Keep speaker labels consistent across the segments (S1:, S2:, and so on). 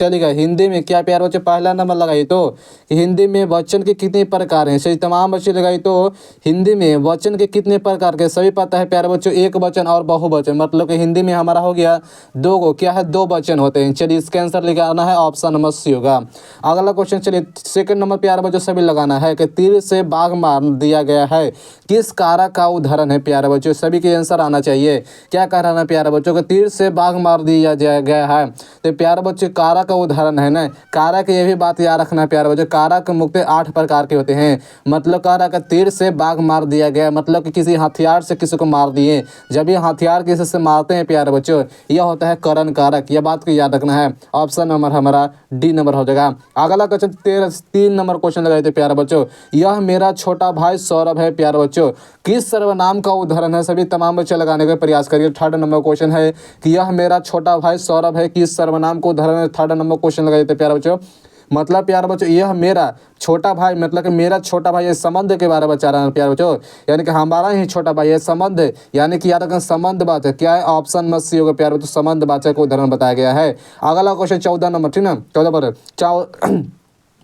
S1: चलेगा। हिंदी में क्या प्यारे बच्चों, पहला नंबर लगाइए तो हिंदी में वचन के कितने प्रकार हैं। सही तमाम बच्चे लगाइए तो हिंदी में वचन के कितने प्रकार के सभी पता है प्यारे बच्चों, एक वचन और बहुवचन। मतलब कि हिंदी में हमारा हो गया दो गो, क्या है, दो वचन होते हैं। चलिए इसका आंसर लेके आना है, ऑप्शन नंबर सी होगा। अगला क्वेश्चन, चलिए सेकंड नंबर प्यारे बच्चों सभी लगाना है कि तीर से बाघ मार दिया गया है, किस कारक का उदाहरण है प्यारे बच्चों। सभी के आंसर आना चाहिए। क्या कह रहा है प्यारे बच्चों को, तीर से बाघ मार दिया गया है, तो प्यारे बच्चों कारक का उदाहरण है ना। कारक, ये भी बात याद रखना प्यारे बच्चों, कारक मुख्यतः 8 प्रकार के होते हैं। मतलब कारक, तीर से बाघ मार दिया गया मतलब कि किसी हथियार से किसी को मार दिए। जब ये हथियार किसी से मारते हैं प्यारे बच्चों, यह होता है करण कारक। यह बात को याद रखना है। ऑप्शन नंबर हमारा डी नंबर हो जाएगा। अगला क्वेश्चन 3 नंबर क्वेश्चन लगाए थे प्यारे बच्चों, यह मेरा छोटा भाई सौरभ है प्यारे बच्चों, किस सर्वनाम का उदाहरण है। सभी तमाम बच्चे लगाने का प्रयास करिए। थर्ड नंबर क्वेश्चन है कि यह मेरा छोटा भाई सौरभ है, किस सर्वनाम को उदाहरण है। थर्ड नंबर क्वेश्चन लगाए थे प्यारे बच्चों। मतलब प्यारे बच्चों, यह मेरा छोटा भाई मतलब कि मेरा छोटा भाई, ये संबंध के बारे में बता रहा है प्यारे बच्चों, यानी कि हमारा ही छोटा भाई है, संबंध है, यानी कि याद रखना संबंध वाचक क्या है, ऑप्शन में सी होगा प्यारे बच्चों, संबंध वाचक को उदाहरण बताया गया है। अगला क्वेश्चन 14 नंबर, ठीक ना, 14 पर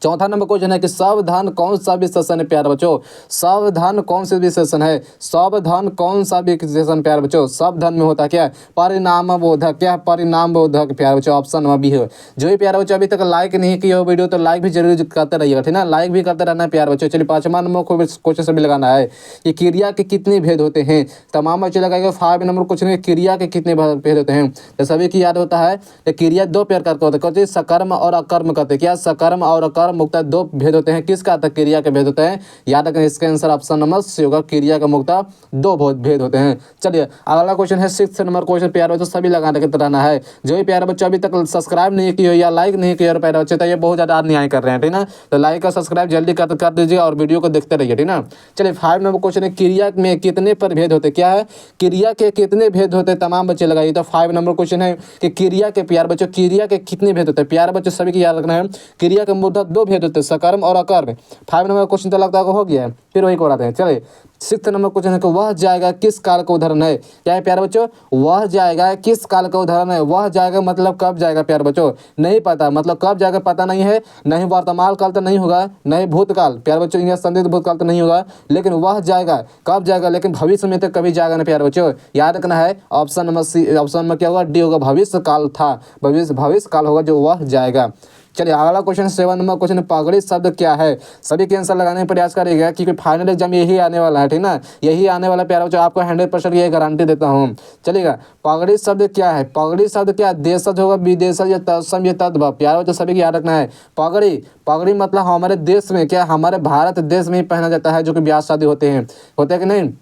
S1: चौथा नंबर क्वेश्चन है कि सावधान कौन सा विशेषण है प्यारे बच्चों। सावधान कौन से विशेषण है, सावधान कौन सा विशेषण प्यारे बच्चों। सावधान में होता क्या है, परिणाम बोधक, क्या परिणाम बोधक प्यारे बच्चों, ऑप्शन नंबर बी है। जो भी प्यारे बच्चों अभी तक लाइक नहीं किया हो वीडियो, तो लाइक भी जरूर करते रहिएगा, ठीक ना, लाइक भी करते रहना है प्यारे बच्चों। चलिए 5वां नंबर क्वेश्चन से भी लगाना है कि क्रिया के कितने भेद होते हैं। तमाम बच्चे लगाएगा। 5 नंबर क्वेश्चन है क्रिया के कितने भेद होते हैं, तो सभी की याद होता है कि क्रिया 2 प्रकार का होता है, सकर्म और अकर्म कहते हैं। क्या सकर्म और अकर्म मुक्ता 2 भेद होते हैं। किसका, तक क्रिया के भेद होते हैं। याद रखें इसका आंसर ऑप्शन नंबर सी होगा, क्रिया का मुक्ता 2 भेद होते हैं। चलिए अगला क्वेश्चन है 6 नंबर क्वेश्चन प्यारे बच्चों सभी लगाने के रहना है। जो भी प्यारे बच्चों अभी तक सब्सक्राइब नहीं किए या लाइक नहीं किया प्यारे बच्चे, तो ये बहुत ज़्यादा अन्याय कर रहे हैं, ठीक ना, तो लाइक और सब्सक्राइब जल्दी कर दीजिए और वीडियो को देखते रहिए, ठीक ना। चलिए 5 नंबर क्वेश्चन है क्रिया में कितने प्रभेद होते, क्या है, क्रिया के कितने भेद होते, तमाम बच्चे लगाइए। तो 5 नंबर क्वेश्चन है कि क्रिया के प्यारे बच्चों क्रिया के कितने भेद होते हैं। प्यारे बच्चों सभी की याद रखना है, क्रिया के मुद्दा 2 भेद होते हैं, सकर्म और अकर्म। 5 नंबर क्वेश्चन तो लगता है हो गया है, फिर वही कराते हैं। चलिए 6 नंबर क्वेश्चन है कि वह जाएगा किस काल का उदाहरण है। क्या है प्यारे बच्चों, वह जाएगा किस काल का उदाहरण है। वह जाएगा मतलब कब जाएगा प्यारे बच्चों, नहीं पता, मतलब कब जाएगा पता नहीं है। नहीं वर्तमान काल तो नहीं होगा, नहीं भूतकाल प्यारे बच्चों, यह संदिग्ध भूतकाल तो नहीं होगा, लेकिन वह जाएगा कब जाएगा, लेकिन भविष्य में तो कभी जाएगा ना प्यारे बच्चों। याद रखना है ऑप्शन नंबर सी, ऑप्शन में क्या होगा, डी होगा, भविष्य काल था, भविष्य काल होगा जो वह जाएगा। चलिए अगला क्वेश्चन 7 नंबर क्वेश्चन, पगड़ी शब्द क्या है। सभी के आंसर लगाने का प्रयास करिएगा क्योंकि फाइनल एग्जाम यही आने वाला है, ठीक ना, यही आने वाला प्यारे बच्चों, आपको 100% ये गारंटी देता हूँ। चलिएगा पगड़ी शब्द क्या है, पगड़ी शब्द क्या है, देशज होगा, विदेशज या तत्सम या तद्भव। प्यारे बच्चों सभी को याद रखना है, पगड़ी, पगड़ी मतलब हमारे देश में, क्या हमारे भारत देश में ही पहना जाता है, जो कि ब्याह शादी होते हैं कि नहीं,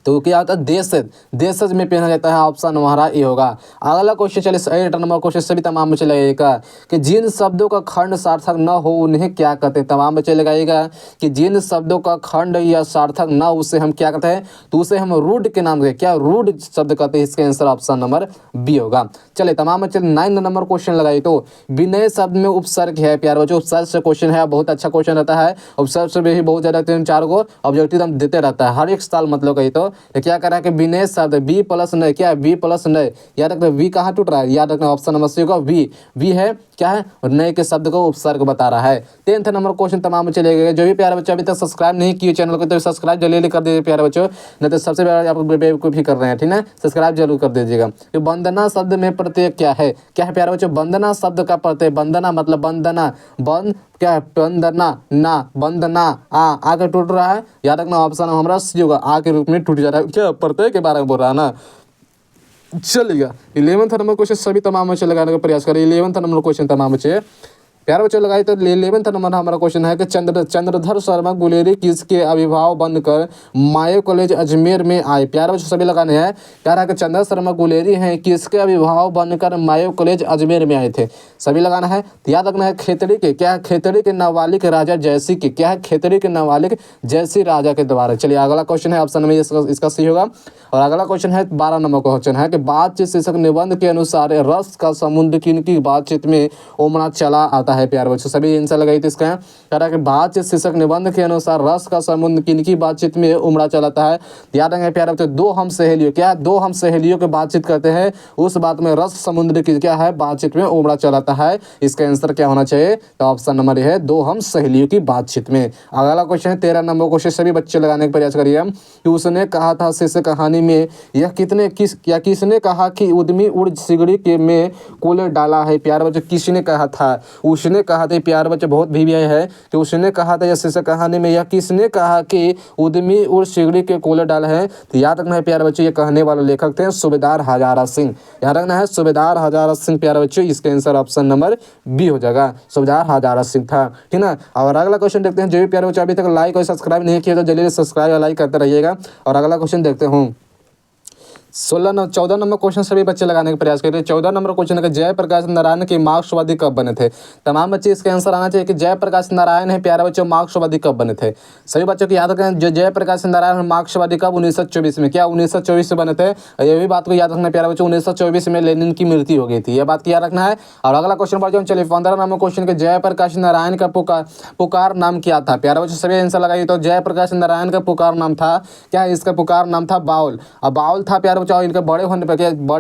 S1: तो क्या होता है, देशज में पहना जाता है। ऑप्शन हमारा ये होगा। अगला क्वेश्चन चलिए 8 नंबर क्वेश्चन सभी तमाम बच्चे लगाइएगा कि जिन शब्दों का खंड सार्थक न हो उन्हें क्या कहते हैं। तमाम बच्चे लगाइएगा कि जिन शब्दों का खंड या सार्थक न उसे हम क्या कहते हैं, तो उसे हम रूढ़ के नाम से, क्या रूढ़ शब्द कहते हैं। इसका आंसर ऑप्शन नंबर बी होगा। चलिए तमाम बच्चे 9 नंबर क्वेश्चन लगाइए तो विनय शब्द में उपसर्ग है प्यारे बच्चों, उपसर्ग से क्वेश्चन है, बहुत अच्छा क्वेश्चन रहता है। उपसर्ग से भी बहुत ज़्यादा 3-4 को ऑब्जेक्टिव हम देते रहता है हर एक साल, मतलब कही तो क्या करा कि विनय शब्द बी प्लस नए, क्या है बी प्लस नए, याद रखना वी कहाँ टूट रहा है, याद रखना ऑप्शन नंबर सी होगा, वी है क्या है, और नए के शब्द को उपसर्ग बता रहा है। 10th नंबर क्वेश्चन तमाम बच्चे ले गए। जो भी प्यारे बच्चे अभी तक सब्सक्राइब नहीं किए चैनल को, तो सब्सक्राइब जल्दी कर दीजिए प्यारे बच्चों, नहीं तो सबसे पहले आप बेवकूफ़ी कर रहे हैं, ठीक है, सब्सक्राइब जरूर कर दीजिएगा। तो वंदना शब्द में प्रत्यय क्या है, क्या है प्यारे बच्चों, वंदना शब्द का प्रत्यय, वंदना मतलब वंदना, बंद क्या है, वंदना ना, वंदना आगे टूट रहा है, याद रखना ऑप्शन हमारा सी होगा, आ के रूप में टूट जा रहा है, क्या प्रत्यय के बारे में बोल रहा है ना। चलिएगा 11th नंबर क्वेश्चन सभी तमाम बच्चे लगाने का प्रयास करें। 11th नंबर क्वेश्चन तमाम बच्चे प्यारे बच्चों लगाई तो 11th नंबर हमारा क्वेश्चन है कि चंद्रधर शर्मा गुलेरी किसके अभिभाव बनकर मायो कॉलेज अजमेर में आए। प्यारे बच्चों सभी लगाने हैं, कह रहा है कि चंद्रधर शर्मा गुलेरी हैं किसके अभिभाव बनकर मायो कॉलेज अजमेर में आए थे। सभी लगाना है, याद रखना है खेतड़ी के, क्या है, खेतड़ी के नाबालिग राजा जयसी के, क्या है, खेतड़ी के नाबालिग जयसी राजा के द्वारा। चलिए अगला क्वेश्चन है ऑप्शन में इसका सही होगा। और अगला क्वेश्चन है 12 नंबर क्वेश्चन है कि बातचीत शीर्षक निबंध के अनुसार रस का समुद्र किनकी बातचीत में उमड़ा चला आता है। है प्यारे बच्चों। सभी आंसर लगाई थी इसका। कह रहा है कि बातचीत शीर्षक निबंध के अनुसार रस का समुद्र किनकी बातचीत में उमड़ा चलाता है। याद रखेंगे प्यारे बच्चों, दो हम सहेलियों, क्या दो हम सहेलियों की बातचीत करते हैं, उस बात में रस समुद्र की क्या है बातचीत में उमड़ा चलाता है। इसका आंसर क्या होना चाहिए, तो ऑप्शन नंबर है दो हम सहेलियों की बातचीत में। अगला क्वेश्चन है 13 नंबर क्वेश्चन, सभी बच्चे लगाने का प्रयास करिए कि उसने कहा था शीर्षक कहानी में यह किसने कहा कि उद्यमी उड़ सिगड़ी के में कूलर डाला है। प्यारे बच्चों किसने कहा था, उसने कहा था। प्यारे बच्चों बहुत भी है कि उसने कहा था, यह शीर्षक कहानी में यह किसने कहा कि उद्यमी उड़ सिगड़ी के कूलर डाला है। तो याद रखना है प्यारे बच्चों, ये कहने वाले लेखक थे सूबेदार हजारा सिंह। याद रखना है सूबेदार हजारा सिंह प्यारे बच्चों। इसका आंसर ऑप्शन नंबर बी हो जाएगा, सूबेदार हजारा सिंह था, ठीक ना। और अगला क्वेश्चन देखते हैं। जो भी प्यारे बच्चों अभी तक लाइक और सब्सक्राइब नहीं किया तो जल्दी सब्सक्राइब और लाइक करते रहिएगा। और अगला क्वेश्चन देखते हूँ 14 नंबर क्वेश्चन सभी बच्चे लगाने का प्रयास करें। 14 नंबर क्वेश्चन है जयप्रकाश नारायण के मार्क्सवादी कब बने थे। तमाम बच्चे इसका आंसर आना चाहिए कि जयप्रकाश नारायण है प्यारे बच्चों मार्क्सवादी कब बने थे। सभी बच्चों को याद रखें, जो जयप्रकाश नारायण मार्क्सवादी कब 1924 में, क्या 1924 से बने थे। ये भी बात को याद रखना प्यारे बच्चों, 1924 में लेनिन की मृत्यु हो गई थी, यह बात को याद रखना है। और अगला क्वेश्चन पर चलिए 15 नंबर क्वेश्चन के जयप्रकाश नारायण का पुकार नाम क्या था। प्यारे बच्चों सभी आंसर लगाइए। तो जयप्रकाश नारायण का पुकार नाम था क्या, इसका पुकार नाम था बाउल। अब बाउल था प्यारे बच्चों, इनके बड़े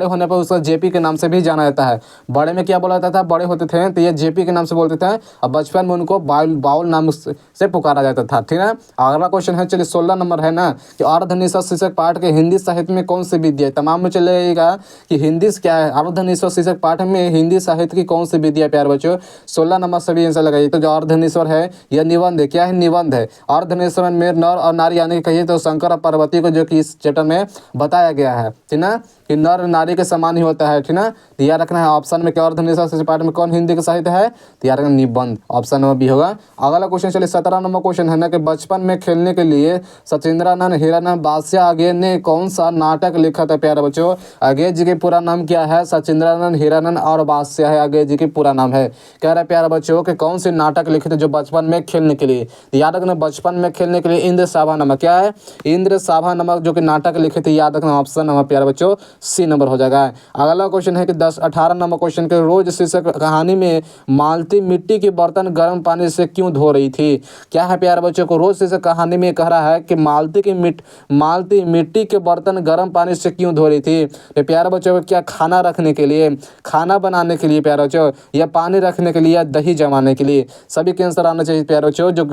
S1: होने पर उसका जेपी के नाम से भी जाना जाता है। बड़े में क्या बोला जाता था, बड़े होते थे तो ये जेपी के नाम से बोलते थे, और बचपन में उनको बाउल नाम से पुकारा जाता था, ठीक है। अगला क्वेश्चन है चलिए 16 नंबर है ना कि अर्धनिश्चित शीर्षक पाठ के हिंदी साहित्य में कौन सी विद्या है। तमाम में चलेगा कि हिंदी क्या है, अर्धनिश्चित शीर्षक पाठ में हिंदी साहित्य की कौन सी विद्या है प्यारे बच्चों। 16 नंबर सभी आंसर लगाइए। तो जो अर्धनिश्वर है यह निबंध है, क्या है निबंध है। अर्धनिश्वर में नर और नारी यानी कि कहिए तो शंकर और पार्वती को जो कि इस चैप्टर में बताया गया है, ठीक ना, कि नर नारी के समान ही होता है, ठीक ना। तो याद रखना है ऑप्शन में क्या अर्धनिश्चित शीर्षक पाठ में कौन हिंदी का साहित्य है, तो याद रखना निबंध, ऑप्शन नंबर बी होगा। अगला क्वेश्चन चलिए 17 नंबर क्वेश्चन है ना कि बचपन में खेलने के लिए सचिंद्रानंद हीरानंद बादशाह आगे ने कौन सा नाटक लिखा था प्यारे बच्चों। आगे जी के पूरा नाम क्या है, सचिंद्रानंद हीरानंद और बादशाह है आगे जी के पूरा नाम है। कह रहा है प्यारे बच्चों कि कौन से नाटक लिखे थे जो बचपन में खेलने के लिए। तो याद रखना बचपन में खेलने के लिए इंद्र साभा नमक, क्या है इंद्र साभा नमक जो कि नाटक लिखे थे। याद रखना ऑप्शन नंबर प्यारे बच्चों सी नंबर हो जाएगा। अगला क्वेश्चन है कि 18 नंबर क्वेश्चन के रोज शीर्षक कहानी में मालती मिट्टी के बर्तन गर्म पानी से क्यों धो रही थी। क्या है प्यारे बच्चों को रोज शीर्षक कहानी में कह रहा है कि मालती मिट्टी के बर्तन गर्म पानी से क्यों धो रही थी। तो प्यारे बच्चों क्या खाना रखने के लिए, खाना बनाने के लिए प्यारे बच्चों, या पानी रखने के लिए, या दही जमाने के लिए। सभी के आंसर आना चाहिए प्यारे बच्चों। जो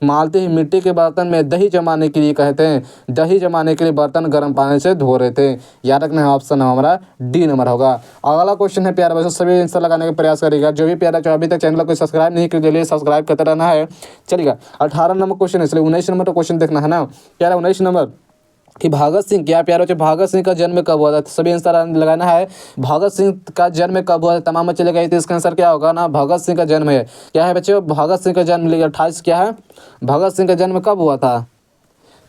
S1: मालती मिट्टी के बर्तन में दही जमाने के लिए कहते हैं, दही जमाने के लिए बर्तन गर्म पानी से धो रहे थे। याद रखना है ऑप्शन हमारा डी नंबर होगा। अगला क्वेश्चन है प्यारे बच्चों सभी आंसर लगाने का प्रयास करेगा। जो भी प्यारा जो अभी तक चैनल को सब्सक्राइब नहीं किया जल्दी सब्सक्राइब करते रहना है, चलेगा। 18 नंबर क्वेश्चन है, इसलिए 19 नंबर का क्वेश्चन देखना है ना प्यारा। 19 नंबर कि भगत सिंह, क्या प्यारे बच्चे भगत सिंह का जन्म कब हुआ था। सभी आंसर लगाना है भगत सिंह का जन्म कब हुआ था। तमाम बच्चे लगाए थे, इसका आंसर क्या होगा ना भगत सिंह का जन्म है, क्या है बच्चों भगत सिंह का जन्म 28 क्या है, भगत सिंह का जन्म कब हुआ था।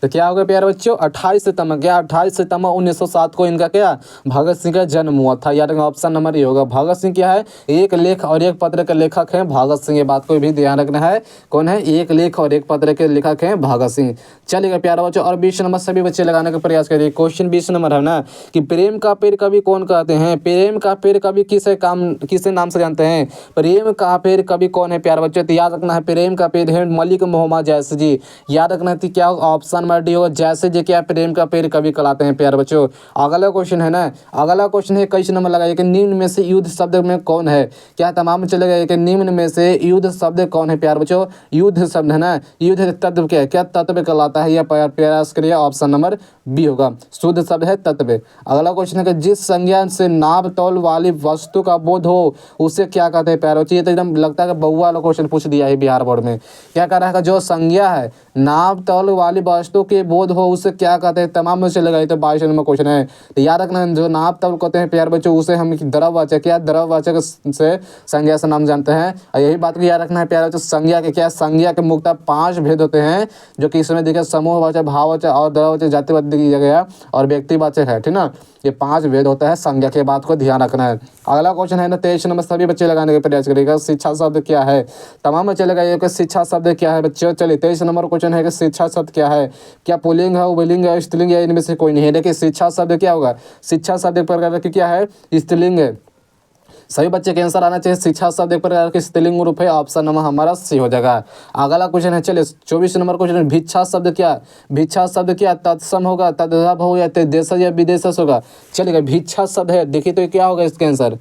S1: तो क्या होगा प्यारे बच्चों 28 सितंबर, क्या 28 सितंबर 1907 को इनका क्या भगत सिंह का जन्म हुआ था। याद रखना ऑप्शन नंबर ये होगा। भगत सिंह क्या है, एक लेख और एक पत्र के लेखक हैं भगत सिंह, ये बात को भी ध्यान रखना है। कौन है, एक लेख और एक पत्र के लेखक हैं भगत सिंह। चलेगा प्यारे बच्चों। और 20 नंबर सभी बच्चे लगाने का प्रयास करिए। क्वेश्चन 20 नंबर है ना कि प्रेम का पेड़ कवि कौन कहते हैं। प्रेम का पेड़ कवि किसे नाम से जानते हैं। प्रेम का पेड़ कवि कौन है प्यारे बच्चों। तो याद रखना है प्रेम का पेड़ है मलिक मोहम्मद जैसे जी। याद रखना है क्या ऑप्शन नंबर डी होगा, जैसे जी क्या प्रेम का पेड़ कवि कहलाते हैं प्यारे बच्चों। अगला क्वेश्चन है ना, अगला क्वेश्चन है 21 नंबर लगाइए कि निम्न में से युद्ध शब्द में कौन है। क्या तमाम चलेगा कि निम्न में से युद्ध शब्द कौन है प्यारे बच्चों। युद्ध शब्द है ना, युद्ध तत्व क्या है, क्या तत्व कहलाता है, यह प्रयास करिए। ऑप्शन नंबर बी होगा, शुद्ध शब्द है तत्व। अगला क्वेश्चन है कि जिस संज्ञा से नाप तौल वाली वस्तु का बोध हो उसे क्या कहते हैं प्यारे बच्चों। ये तो एकदम लगता है कि बउआ वाला क्वेश्चन पूछ दिया है बिहार बोर्ड में। क्या कह रहा है जो संज्ञा है नाप तौल वाली वस्तु के बोध हो उसे क्या कहते हैं। तमाम में चलेगा, तो 22 नंबर क्वेश्चन है। तो याद रखना जो नाप तौल कहते हैं प्यारे बच्चों उसे हम द्रववाचक या द्रववाचक से संज्ञा से नाम जानते हैं। और यही बात को याद रखना है प्यारे बच्चों। संज्ञा के क्या, संज्ञा के मुख्यतः 5 भेद होते हैं जो कि इसमें देखिए समूहवाचक, भाववाचक और द्रववाचक, जातिवाचक दिया गया और व्यक्तिवाचक है, ठीक ना। ये 5 भेद होता है संज्ञा के, बात को ध्यान रखना है। अगला क्वेश्चन है ना 23 नंबर सभी बच्चे लगाने का प्रयास करेगा। शिक्षा शब्द क्या है। तमाम बच्चे लगाइए कि शिक्षा शब्द क्या है बच्चों। चलिए 23 नंबर क्वेश्चन है कि शिक्षा शब्द क्या है। क्या पुल्लिंग है, उभयलिंग है, स्त्रीलिंग है, इनमें से कोई नहीं है। देखिए शिक्षा शब्द क्या होगा, शिक्षा शब्द एक प्रकार की क्या है स्त्रीलिंग है। सभी बच्चे के आंसर आना चाहिए। शिक्षा शब्द एक प्रकार के स्त्रीलिंग रूप है, ऑप्शन नंबर हमारा सी हो जाएगा। अगला क्वेश्चन है, चलिए 24 नंबर क्वेश्चन। भिक्षा शब्द क्या, भिक्षा शब्द क्या तत्सम होगा, तद्भव होगा, देशज या विदेशज होगा। चलिएगा, भिक्षा शब्द है, देखिए तो क्या होगा इसके आंसर।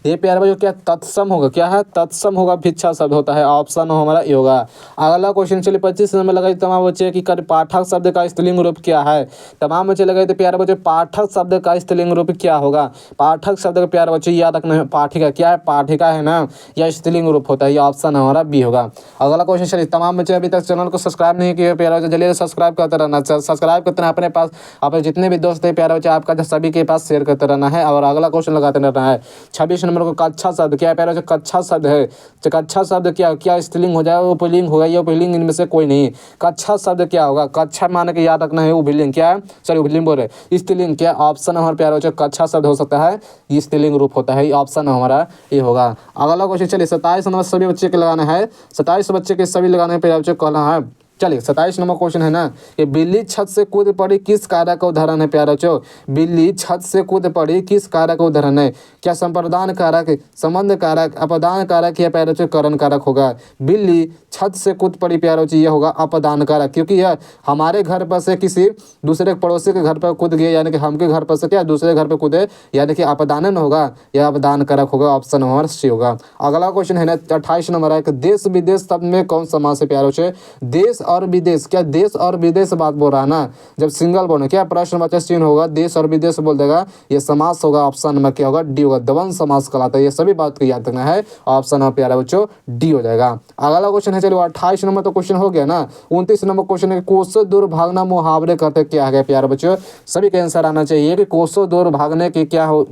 S1: ये प्यारे बच्चों क्या तत्सम होगा, क्या है तत्सम होगा, भिक्षा शब्द होता है, ऑप्शन हमारा ये होगा। अगला क्वेश्चन चलिए 25 नंबर लगाइए तमाम बच्चे की कर पाठक शब्द का स्त्रीलिंग रूप क्या है। तमाम बच्चे लगाए तो प्यारे बच्चे पाठक शब्द का स्त्रीलिंग रूप क्या होगा। पाठक शब्द का प्यारे बच्चे याद रखना है, पाठिका क्या है, पाठिका है ना, यह स्त्रीलिंग रूप होता है, ये ऑप्शन हमारा बी होगा। अगला क्वेश्चन चलिए, तमाम बच्चे अभी तक चैनल को सब्सक्राइब नहीं किए प्यारे बच्चे जल्दी सब्सक्राइब करते रहना, सब्सक्राइब करते रहना अपने पास, अपने जितने भी दोस्त हैं प्यारे बच्चे आपका सभी के पास शेयर करते रहना है। और अगला क्वेश्चन लगाते रहना है। 26 नंबर को कक्षा शब्द क्या है प्यारे बच्चे, कक्षा शब्द है। तो कक्षा शब्द क्या क्या स्त्रीलिंग हो जाए, पुल्लिंग होगा या पुल्लिंग, इनमें से कोई नहीं। कक्षा शब्द क्या होगा, कक्षा मान के याद रखना है, उभयलिंग क्या है, सॉरी उभयलिंग बोल रहे, स्त्रीलिंग क्या, ऑप्शन हमारे प्यारे बच्चे कक्षा शब्द हो सकता है, ये स्त्रीलिंग रूप होता है, ऑप्शन हमारा ये होगा। अगला क्वेश्चन चलिए 27 नंबर सभी बच्चे के लगाना है, 27 बच्चे के सभी लगाने पे बच्चे कहना है। चलिए 27 नंबर क्वेश्चन है ना, कि बिल्ली छत से कूद पड़ी किस कार्य का उदाहरण है प्यारे बच्चों। बिल्ली छत से कूद पड़ी किस कार्य का उदाहरण है। क्या संप्रदान कारक, संबंध कारक, अपदान कारक या प्यारे बच्चों करण कारक होगा। बिल्ली छत से कूद पड़ी प्यारे बच्चों, यह होगा अपदान कारक, क्योंकि यह हमारे घर पर से किसी दूसरे पड़ोसी के घर पर कूद गए, यानी कि हमके घर पर से क्या दूसरे घर पर कूदे, यानी कि अपदानन होगा, यह अपदान कारक होगा, ऑप्शन नंबर सी होगा। अगला क्वेश्चन है ना 28 नंबर है, कि देश विदेश शब्द में कौन समास है प्यारे बच्चों। देश और विदेश, क्या देश और विदेश बात बोल रहा है ना, जब सिंगल बोल क्या प्रश्नवाचक चिन्ह होगा, देश और विदेश बोल देगा, ये समास होगा, ऑप्शन नंबर क्या होगा, डी होगा, द्वंद्व समास कहलाता है। ये सभी बात को याद रखना है, ऑप्शन नंबर प्यारे बच्चों डी हो जाएगा। अगला क्वेश्चन है, चलो 28 नंबर तो क्वेश्चन हो गया ना। 29 नंबर क्वेश्चन है, कोसों दूर भागना मुहावरे कहते क्या है प्यारे बच्चों। सभी का आंसर आना चाहिए कि कोसों दूर भागने की क्या हो,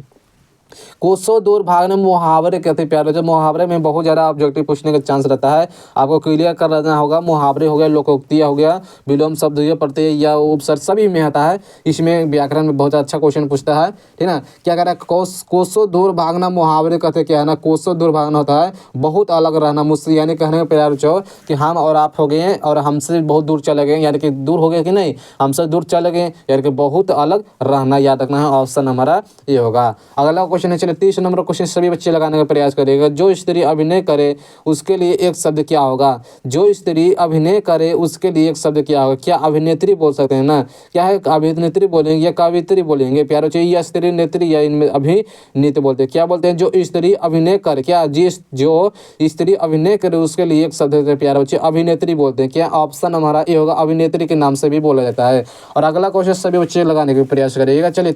S1: कोसों दूर भागने मुहावरे कहते हैं प्यारे बच्चों। मुहावरे में बहुत ज़्यादा ऑब्जेक्टिव पूछने का चांस रहता है, आपको क्लियर कर लेना होगा। मुहावरे हो गया, लोकोक्तियाँ हो गया, विलोम शब्द हो प्रत्यय या उपसर्ग सभी में आता है। इसमें व्याकरण में बहुत अच्छा क्वेश्चन पूछता है, ठीक ना। क्या कह रहा है, कोसों दूर भागना मुहावरे कहते क्या है ना, कोसों दूर भागना होता है बहुत अलग रहना, मुझसे यानी कहने का प्यारे बच्चों कि हम और आप हो गए हैं और हमसे बहुत दूर चले गए, यानी कि दूर हो गए कि नहीं, हमसे दूर चले गए, यानी कि बहुत अलग रहना, याद रखना है, ऑप्शन हमारा ये होगा। अगला क्वेश्चन है, चलिए 30 नंबर क्वेश्चन सभी बच्चे लगाने का प्रयास करेगा। जो स्त्री अभिनय करे उसके लिए एक शब्द क्या होगा। जो स्त्री अभिनय करे उसके लिए एक शब्द क्या होगा। क्या अभिनेत्री बोल सकते हैं ना, क्या है अभिनेत्री बोलेंगे या कवित्री बोलेंगे प्यारो चाहिए, या स्त्री नेत्री, या इनमें अभिनीत बोलते हैं, क्या बोलते हैं। जो स्त्री अभिनय करे, क्या जिस जो स्त्री अभिनय करे उसके लिए एक शब्द है प्यारे बच्चे, अभिनेत्री बोलते हैं, क्या ऑप्शन हमारा ये होगा, अभिनेत्री के नाम से भी बोला जाता है। और अगला क्वेश्चन सभी बच्चे लगाने का प्रयास करिएगा। चलिए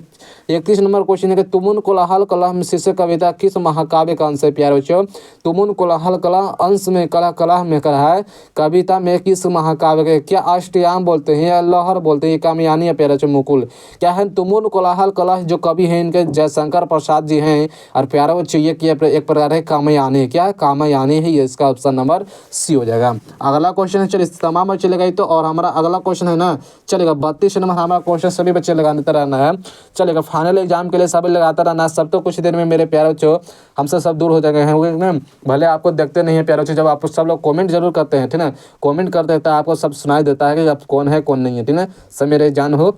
S1: 31 नंबर क्वेश्चन है, कि तुमुन कोलाहल कलह शीर्षक कविता किस महाकाव्य का अंश है प्यारे बच्चों। तुमुन कोलाहल कला अंश में कला में कहा है, कविता में किस महाकाव्य के, क्या अष्टयाम बोलते हैं या लहर बोलते हैं, कामयानी या प्यारे बच्चों मुकुल। क्या है तुमुन कोलाहल कला, जो कवि हैं इनके जयशंकर प्रसाद जी हैं, और प्यारे बच्चों ये एक प्रकार है कामयानी, क्या है कामयानी है, ये इसका ऑप्शन नंबर सी हो जाएगा। अगला क्वेश्चन है, चलिए तमाम बच्चे लगाई तो, और हमारा अगला क्वेश्चन है ना, चलेगा 32 नंबर हमारा क्वेश्चन सभी बच्चे लगाते रहना है। चलेगा फाइनल एग्जाम के लिए सभी लगाता रहना, सब तो कुछ देर में मेरे प्यारे बच्चों हमसे सब दूर हो जाएंगे हैं, भले आपको देखते नहीं है प्यारे बच्चों, जब आप सब लोग कमेंट जरूर करते हैं, ठीक है, कमेंट करते हैं तो आपको सब सुनाई देता है कि आप कौन है कौन नहीं है, ठीक है, सब मेरे जान हो।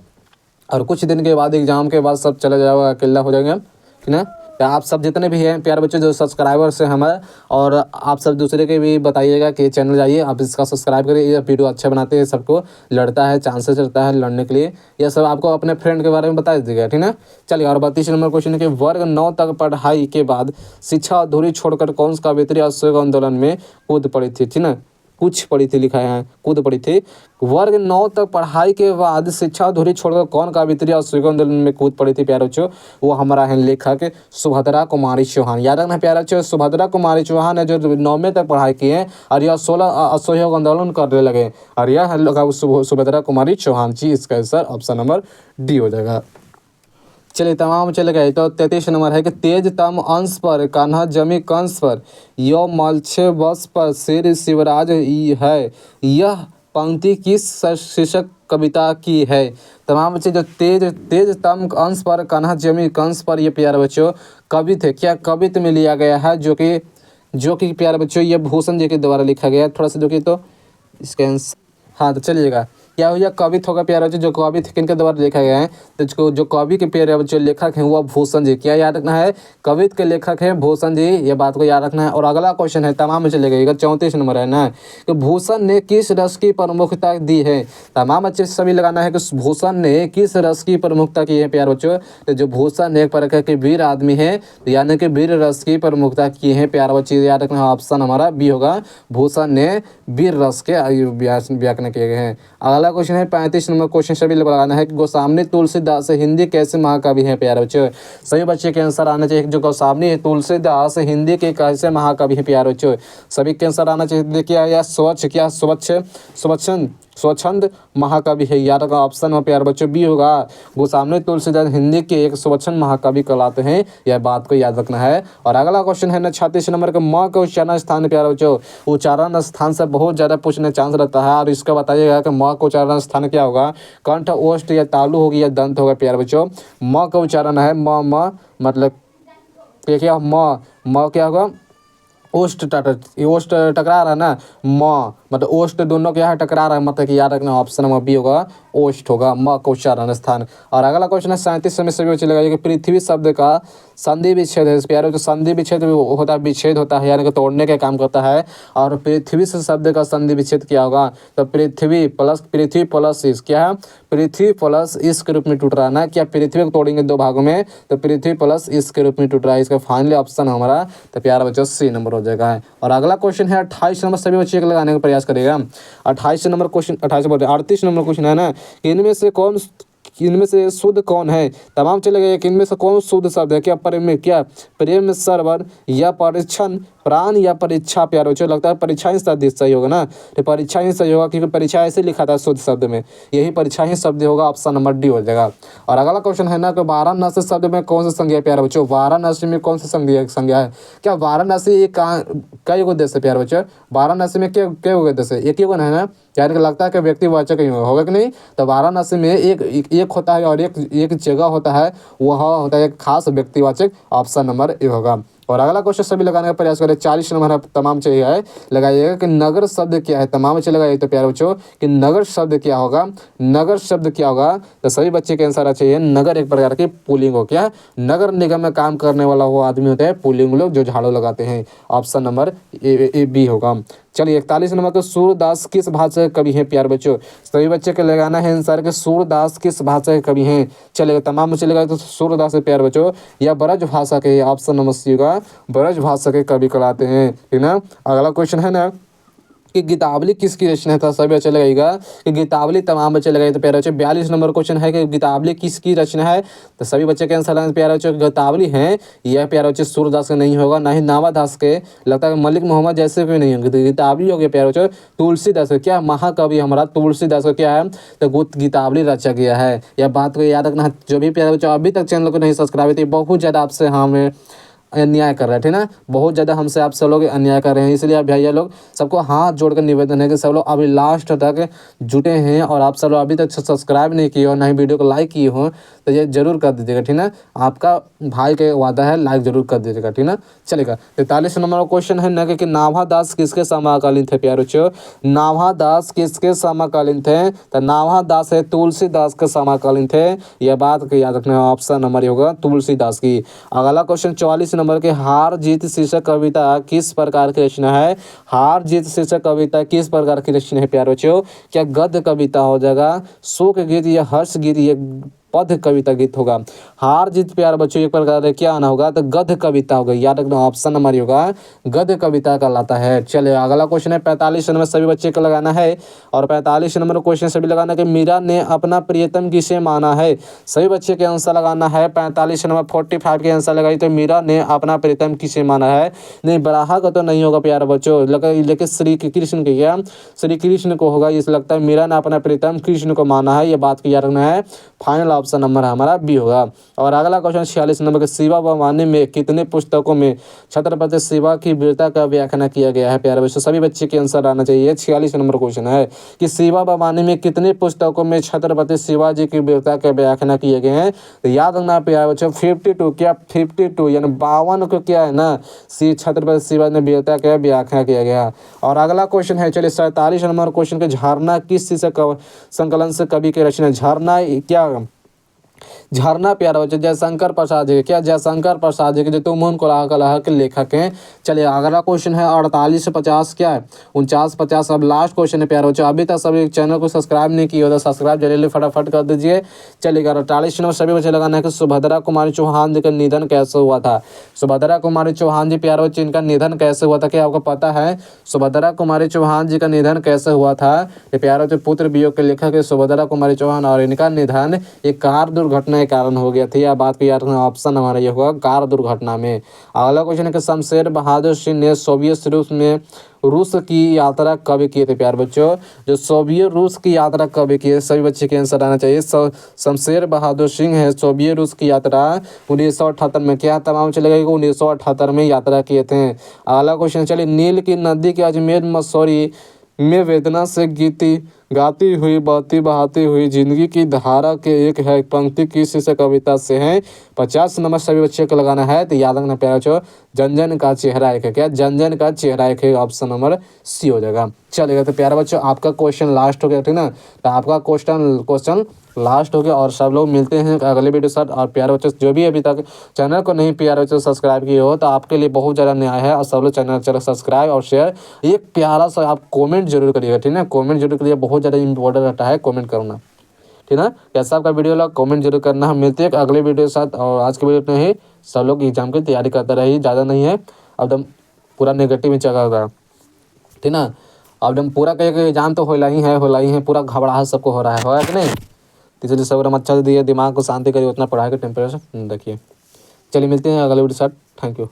S1: और कुछ दिन के बाद एग्जाम के बाद सब चले जाएगा, अकेला हो जाएंगे, ठीक है। तो आप सब जितने भी हैं प्यारे बच्चों जो सब्सक्राइबर्स हैं हमारे, और आप सब दूसरे के भी बताइएगा कि चैनल जाइए आप इसका सब्सक्राइब करिए, ये वीडियो अच्छे बनाते हैं, सबको लड़ता है, चांसेस रहता है लड़ने के लिए, यह सब आपको अपने फ्रेंड के बारे में बता दीजिएगा, ठीक है। चलिए और 32 नंबर क्वेश्चन है, कि वर्ग 9 तक पढ़ाई के बाद शिक्षा अधूरी छोड़कर कौन सा कवित्री असहयोग आंदोलन में कूद पड़ी थी, ठीक है, कुछ पड़ी थी लिखा है, कूद पड़ी थी। वर्ग 9 तक पढ़ाई के बाद शिक्षा अधूरी छोड़कर कौन कवित्री असहयोग आंदोलन में कूद पड़ी थी प्यारे बच्चों, वो हमारा है लेखक सुभद्रा कुमारी चौहान। याद रखना प्यारे बच्चों, सुभद्रा कुमारी चौहान है जो 9वीं तक पढ़ाई की है, और यह 16 असहयोग आंदोलन करने लगे, और यह लगा सुभद्रा कुमारी चौहान जी, इसका आंसर ऑप्शन नंबर डी हो जाएगा। चलिए तमाम चले गए तो 33 नंबर है, कि तेज तम अंश पर कान्हा जमी कंस पर यो मलछे बस पर शेर शिवराज है, यह पंक्ति किस शीर्षक कविता की है। तमाम बच्चे जो तेज तम अंश पर कान्हा जमी कंस पर, ये प्यारे बच्चों कवि थे, क्या कवित्व में लिया गया है, जो कि प्यारे बच्चों ये भूषण जी के द्वारा लिखा गया है। थोड़ा सा देखिए तो इसका आंसर, हाँ तो चलिएगा क्या हो, यह कवित होगा प्यारे बच्चों, जो कवित किनके द्वारा लिखा गया है, तो जो कवि के प्यारे बच्चों लेखक हैं वो भूषण जी। क्या याद रखना है, कवित के लेखक है भूषण जी, ये बात को याद रखना है। और अगला क्वेश्चन है, तमाम बच्चे लेगा 34 नंबर है ना, कि भूषण ने किस रस की प्रमुखता दी है। तमाम बच्चे सभी लगाना है कि भूषण ने किस रस की प्रमुखता की है प्यारे बच्चों। तो जो भूषण एक प्रकार के वीर आदमी है, तो यानी कि वीर रस की प्रमुखता की है प्यारे बच्चे, याद रखना है। ऑप्शन हमारा बी होगा, भूषण ने वीर रस के व्याख्यान किए गए हैं। अगला क्वेश्चन है 35 नंबर क्वेश्चन सभी लगाना है कि गोस्वामी तुलसीदास हिंदी कैसे महाकवि है प्यारे बच्चों। सभी बच्चे के आंसर आना चाहिए, जो गोस्वामी है तुलसीदास हिंदी के कैसे महाकवि है प्यारे बच्चों। सभी के आंसर आना चाहिए। देखिए यह स्वच्छंद महाकवि है, याद रखा ऑप्शन में प्यारे बच्चों बी होगा, गोस्वामी तुलसीदास हिंदी के एक स्वच्छंद महाकवि कहलाते हैं, यह बात को याद रखना है। और अगला क्वेश्चन है ना 36 नंबर का, म के उच्चारण स्थान प्यारे बच्चों। उच्चारण स्थान से बहुत ज़्यादा पूछने चांस रहता है, और इसका बताइएगा कि म का उच्चारण स्थान क्या होगा, कंठ, ओष्ठ या तालु होगी या दंत होगा प्यारे बच्चों। म का उच्चारण है म मतलब क्या, म क्या होगा, ओष्ठ टकरा रहा है ना, म मतलब ओष्ठ दोनों क्या है टकरा रहा है, मतलब कि याद रखना ऑप्शन में बी होगा, ओष्ठ होगा म का उच्चारण स्थान। और अगला क्वेश्चन है 37 में सभी बच्चे लगाइए कि पृथ्वी शब्द का संधि विच्छेद है प्यारे, तो संधि विच्छेद होता है, विच्छेद होता है यानी कि तोड़ने का काम करता है। और पृथ्वी से शब्द का संधि विच्छेद क्या होगा, तो पृथ्वी प्लस इस, क्या है, पृथ्वी प्लस इस के रूप में टूट रहा है ना, क्या पृथ्वी को तोड़ेंगे दो भागों में, तो पृथ्वी प्लस इस के रूप में टूट रहा है, इसका फाइनली ऑप्शन हमारा तो प्यारा बच्चों सी नंबर हो जाएगा है। और अगला क्वेश्चन है 28 नंबर, सभी बच्चे लगाने का प्रयास करेगा। 28 नंबर क्वेश्चन, 38 नंबर क्वेश्चन है ना, कि इनमें से शुद्ध कौन है। तमाम चले गए कि इनमें से कौन शुद्ध शब्द है, क्या प्रेम सरवर या परीक्षण प्राण या परीक्षा प्यारे बच्चों, लगता है परीक्षा ही शब्द सही होगा ना, तो परीक्षा ही सही होगा, क्योंकि परीक्षा ऐसे लिखा था शुद्ध शब्द में, यही परीक्षा ही शब्द होगा, ऑप्शन नंबर डी हो जाएगा। और अगला क्वेश्चन है ना कि वाराणसी शब्द में कौन सा संज्ञा है प्यारे बच्चों, वाराणसी में कौन सा संज्ञा है। क्या वाराणसी एक कई गो देश है प्यारे बच्चों, वाराणसी में क्या गो देश है, एक ही गो है ना, यानी कि लगता है कि व्यक्तिवाचक ही होगा कि नहीं, तो वाराणसी में एक होता है और एक जगह होता है, वह होता है एक खास व्यक्तिवाचक, ऑप्शन नंबर ए होगा। और अगला क्वेश्चन सभी लगाने का प्रयास करें, 40 नंबर है, तमाम चाहिए है लगाइएगा कि नगर शब्द क्या है, तमाम बच्चे लगाइए तो प्यारे बच्चों कि नगर शब्द क्या होगा, नगर शब्द क्या होगा, तो सभी बच्चे के आंसर चाहिए, नगर एक प्रकार की पुलिंग हो, क्या नगर निगम में काम करने वाला वो आदमी होता है पुलिंग लोग, जो झाड़ू लगाते हैं, ऑप्शन नंबर ए बी होगा। चलिए 41 नंबर, तो सूरदास किस भाषा के कवि हैं प्यारे बच्चों, सभी बच्चे के लगाना है आंसर के सूरदास किस भाषा के कवि हैं। चलेगा तमाम बच्चे लगाए तो सूरदास प्यारे बच्चों या ब्रज भाषा के, ऑप्शन नंबर सी होगा, ब्रज भाषा के कवि कहलाते हैं, ठीक ना। अगला क्वेश्चन है ना कि गीतावली किसकी रचना था, सभी बच्चे लगाएगा कि गीतावली, तमाम बच्चे लगाए तो प्यारे बच्चे 42 नंबर क्वेश्चन है कि गीतावली किसकी रचना है, तो सभी बच्चे के आंसर प्यारे बच्चे गीतावली है, यह प्यारे बच्चे सूरदास के नहीं होगा, ना ही नावादास के, लगता है मलिक मोहम्मद जैसे कोई नहीं होंगे, तो गीतावली हो गया प्यारे बच्चे तुलसीदास का, क्या महाकवि हमारा तुलसीदास का क्या है, तो गीतावली रचा गया है, यह बात को याद रखना। जो भी प्यारे बच्चों अभी तक चैनल को नहीं सब्सक्राइब थे, बहुत ज़्यादा आपसे हमें अन्याय कर रहे थे ना, बहुत ज़्यादा हमसे आप सब लोग अन्याय कर रहे हैं, इसलिए आप भैया लोग सबको हाथ जोड़कर निवेदन है कि सब लोग अभी लास्ट तक जुटे हैं, और आप सब लोग अभी तक सब्सक्राइब नहीं किए हो, ना ही वीडियो को लाइक किए हो, तो ये जरूर कर दीजिएगा, ठीक ना, आपका भाई के वादा है, लाइक जरूर कर दीजिएगा, ठीक ना। चलेगा 43 नंबर क्वेश्चन है ना कि नाभादास किसके समकालीन थे प्यारे बच्चों, नाभादास किसके समकालीन थे, तो नाभादास है तुलसीदास के समकालीन थे, यह बात को याद रखना, ऑप्शन नंबर होगा तुलसीदास की। अगला क्वेश्चन 44 नंबर के, हार जीत शीर्षक कविता किस प्रकार की रचना है, हार जीत शीर्षक कविता किस प्रकार की रचना है प्यारे बच्चों, क्या गद्य कविता हो जाएगा, शोक गीत या हर्ष गीत या पद्य कविता गीत होगा। हार जीत प्यारे बच्चों एक प्रकार क्या आना होगा, तो गद्य कविता होगा, याद रखना ऑप्शन नंबर होगा गद्य कविता कहलाता है। चलिए अगला क्वेश्चन है 45 नंबर, सभी बच्चे को लगाना है, और 45 नंबर क्वेश्चन सभी लगाना कि मीरा ने अपना प्रियतम किसे माना है, सभी बच्चे के आंसर लगाना है। 45 नंबर 45 के आंसर लगाई तो मीरा ने अपना प्रियतम किसे माना है, नहीं बराहा का तो नहीं होगा प्यारे बच्चों, लेकिन श्री कृष्ण के, क्या श्री कृष्ण को होगा, इस लगता है मीरा ने अपना प्रियतम कृष्ण को माना है, ये बात को याद रखना है, फाइनल ऑप्शन नंबर हमारा बी होगा। और अगला क्वेश्चन 46 नंबर के शिवा बवानी में कितने पुस्तकों में छत्रपति शिवा की वीरता का व्याख्यान किया गया है प्यारे बच्चों। सभी बच्चे के आंसर आना चाहिए। 46 नंबर क्वेश्चन है कि शिवा बवानी में कितने पुस्तकों में छत्रपति शिवाजी की वीरता के व्याख्यान किए गए हैं। तो याद रखना प्यारे बच्चों 52 क्या 52 यानी 52 को क्या है ना छत्रपति शिवाजी ने वीरता का व्याख्यान किया गया। और अगला क्वेश्चन है चलिए 47 नंबर क्वेश्चन के झरना किस चीज से संकलन से कवि के रचना। झरना क्या झरना प्यारा बच्चे जयशंकर प्रसाद जी क्या जयशंकर प्रसाद जी के जो तुम कोलाह कलाह के लेखक हैं। चलिए अगला क्वेश्चन है 48 से 50 क्या है 49 50। अब लास्ट क्वेश्चन है प्यारा बच्चों। अभी तक सभी चैनल को सब्सक्राइब नहीं किया होता सब्सक्राइब जल्दी फटाफट कर दीजिए। चलिए 48 नंबर सभी बच्चे लगाना है कि सुभद्रा कुमारी चौहान जी का निधन कैसे हुआ था। सुभद्रा कुमारी चौहान जी प्यारे बच्चे इनका निधन कैसे हुआ था क्या आपको पता है। सुभद्रा कुमारी चौहान जी का निधन कैसे हुआ था। ये प्यारे बच्चे पुत्र वियोग के लेखक है सुभद्रा कुमारी चौहान और इनका निधन एक कार दुर्घटना के कारण हो गया था। यह बात की यार ऑप्शन हमारा ये होगा कार दुर्घटना में। अगला क्वेश्चन है कि शमशेर बहादुर सिंह ने सोवियत रूस में रूस की यात्रा कब किए थे प्यारे बच्चों। जो सोवियत रूस की यात्रा कब किए सभी बच्चे के आंसर आना चाहिए। शमशेर बहादुर सिंह है सोवियत रूस की यात्रा 1978 में क्या तमाम चलेगा 1978 में यात्रा किए थे। अगला क्वेश्चन चलिए नील की नदी के अजमेर मसूरी में वेदना से गाती हुई बहती बहाती हुई जिंदगी की धारा के एक है पंक्ति किस से कविता से है। 50 नंबर सभी बच्चे को लगाना है। तो याद रखना प्यारे बच्चों जनजन का चेहरा एक है क्या जनजन का चेहरा एक है ऑप्शन नंबर सी हो जाएगा। चलेगा तो प्यारे बच्चों आपका क्वेश्चन लास्ट हो गया ठीक ना। तो आपका क्वेश्चन लास्ट हो गया और सब लोग मिलते हैं अगले वीडियो साथ। और प्यारे बच्चों जो भी अभी तक चैनल को नहीं प्यारे बच्चों सब्सक्राइब किए हो तो आपके लिए बहुत ज़्यादा न्याय है। और सब लोग चैनल सब्सक्राइब और शेयर एक प्यारा सा आप कमेंट जरूर करिएगा ठीक है। कमेंट जरूर करिए बहुत ज़्यादा इंपॉर्टेंट रहता है कमेंट करना ठीक है। कैसा आपका वीडियो लगा कमेंट जरूर करना। हम मिलते हैं अगले वीडियो के साथ। और आज के वीडियो में ही सब लोग एग्जाम की तैयारी करते रहिए ज़्यादा नहीं है एकदम पूरा नेगेटिव में चल रहा ठीक ना। अब एकदम पूरा कहे कि एग्जाम तो होला ही है पूरा घबराहट सबको हो रहा है कि नहीं। इसलिए सब अच्छा से दिए दिमाग को शांति करिए उतना पढ़ाई का टेम्परेचर देखिए। चलिए मिलते हैं अगले वीडियो के साथ। Thank you.